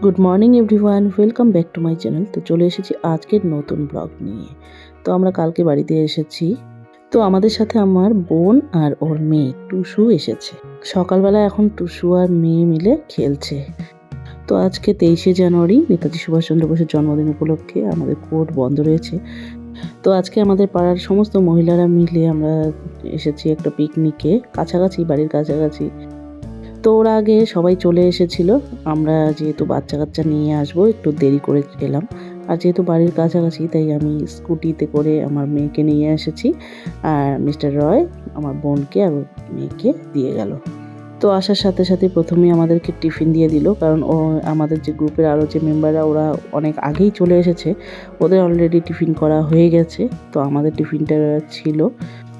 Good morning everyone, welcome back to my channel. তো চলে এসেছি আজকের নতুন ব্লগ নিয়ে। তো আমরা কালকে বাড়িতে এসেছি। তো আমাদের সাথে আমার বোন আর ওর মেয়ে টুসু এসেছে। সকালবেলা এখন টুসু আর মেয়ে মিলে খেলছে। তো আজকে 23শে জানুয়ারি নেতাজি সুভাষচন্দ্র বোসের জন্মদিন উপলক্ষে আমাদের কোর্ট বন্ধ রয়েছে। তো আজকে আমাদের পাড়ার সমস্ত মহিলারা মিলে আমরা এসেছি একটা পিকনিকে, কাছাকাছি, বাড়ির কাছাকাছি। তো ওর আগে সবাই চলে এসেছিল। আমরা যেহেতু বাচ্চা কাচ্চা নিয়ে আসবো একটু দেরি করে এলাম। আর যেহেতু বাড়ির কাছাকাছি তাই আমি স্কুটিতে করে আমার মেয়েকে নিয়ে এসেছি। আর মিস্টার রয় আমার বোনকে আর ওর মেয়েকে দিয়ে গেল। তো আসার সাথে সাথে প্রথমেই আমাদেরকে টিফিন দিয়ে দিল, কারণ ও আমাদের যে গ্রুপের আরও যে মেম্বাররা ওরা অনেক আগেই চলে এসেছে, ওদের অলরেডি টিফিন করা হয়ে গেছে। তো আমাদের টিফিনটা ছিল।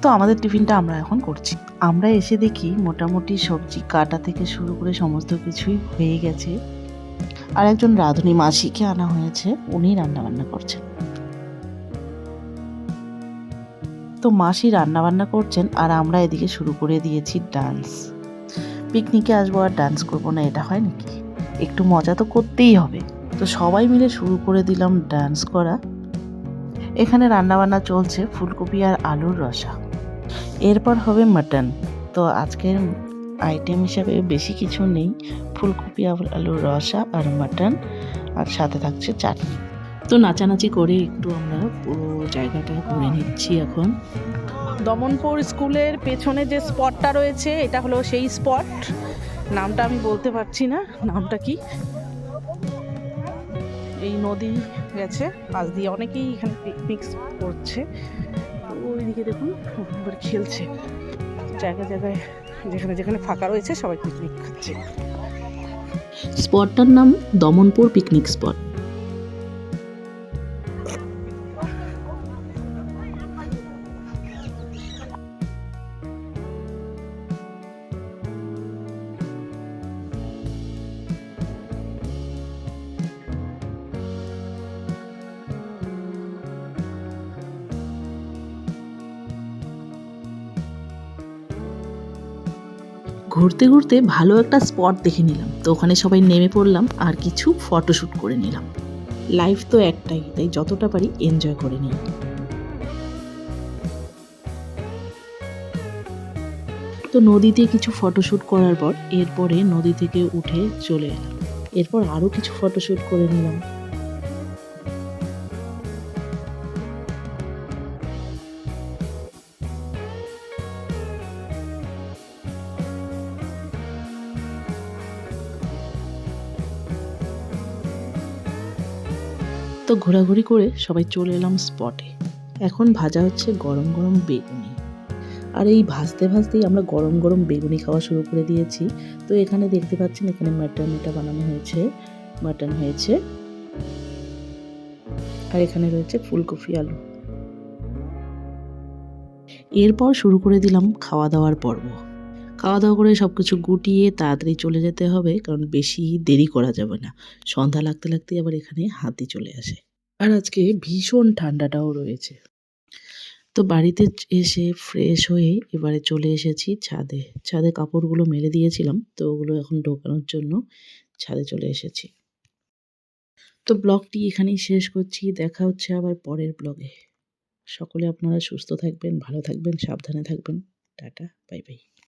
তো আমাদের টিফিনটা আমরা এখন করছি। আমরা এসে দেখি মোটামুটি সবজি কাটা থেকে শুরু করে সমস্ত কিছুই হয়ে গেছে। আর একজন রাঁধুনি মাসিকে আনা হয়েছে, উনি রান্নাবান্না করছেন। তো মাসি রান্নাবান্না করছেন আর আমরা এদিকে শুরু করে দিয়েছি ডান্স। পিকনিকে আসবো আর ডান্স করবো না, এটা হয় নাকি? একটু মজা তো করতেই হবে। তো সবাই মিলে শুরু করে দিলাম ডান্স করা। এখানে রান্নাবান্না চলছে ফুলকপি আর আলুর রসা। এরপর হবে মাটন। তো আজকের আইটেম হিসাবে বেশি কিছু নেই, ফুলকপি আলুর রসা আর মাটন, আর সাথে থাকছে চাটনি। তো নাচানাচি করে একটু আমরা পুরো জায়গাটা ঘুরে নিচ্ছি এখন। দমনপুর স্কুলের পেছনে যে স্পটটা রয়েছে এটা হলো সেই স্পট। নামটা আমি বলতে পারছি না, নামটা কি। এই নদী গেছে পাশ দিয়ে, অনেকেই এখানে পিকনিক করছে। ওইদিকে দেখুন এবার খেলছে, জায়গায় জায়গায় যেখানে যেখানে ফাঁকা রয়েছে সবাই পিকনিক খাচ্ছে। স্পটটার নাম দমনপুর পিকনিক স্পট। ঘুরতে ঘুরতে ভালো একটা স্পট দেখে নিলাম, তো ওখানে সবাই নেমে পড়লাম আর কিছু ফটোশ্যুট করে নিলাম। লাইফ তো একটাই, তাই যতটা পারি এনজয় করে নিই। তো নদীতে কিছু ফটোশ্যুট করার পর এরপরে নদী থেকে উঠে চলে এলাম। এরপর আরও কিছু ফটোশ্যুট করে নিলাম। তো ঘোরাঘুরি করে সবাই চলে এলাম স্পটে। এখন ভাজা হচ্ছে গরম গরম বেগুনি। আর এই ভাজতে ভাজতেই আমরা গরম গরম বেগুনি খাওয়া শুরু করে দিয়েছি। তো এখানে দেখতে পাচ্ছেন, এখানে মাটন এটা বানানো হয়েছে, মাটন হয়েছে, আর এখানে রয়েছে ফুলকপি আলু। এরপর শুরু করে দিলাম খাওয়া দাওয়ার পর্ব। খাওয়া দাওয়া করে সবকিছু গুটিয়ে তাড়াতাড়ি চলে যেতে হবে, কারণ বেশি দেরি করা যাবে না। সন্ধ্যা লাগতে লাগতেই আবার এখানে হাতি চলে আসে। আর আজকে ভীষণ ঠান্ডাটাও রয়েছে। তো বাড়িতে এসে ফ্রেশ হয়ে এবারে চলে এসেছি ছাদে। ছাদে কাপড়গুলো মেলে দিয়েছিলাম, তো ওগুলো এখন ঢোকানোর জন্য ছাদে চলে এসেছি। তো ব্লগটি এখানেই শেষ করছি, দেখা হচ্ছে আবার পরের ব্লগে। সকলে আপনারা সুস্থ থাকবেন, ভালো থাকবেন, সাবধানে থাকবেন। Tata, bye bye.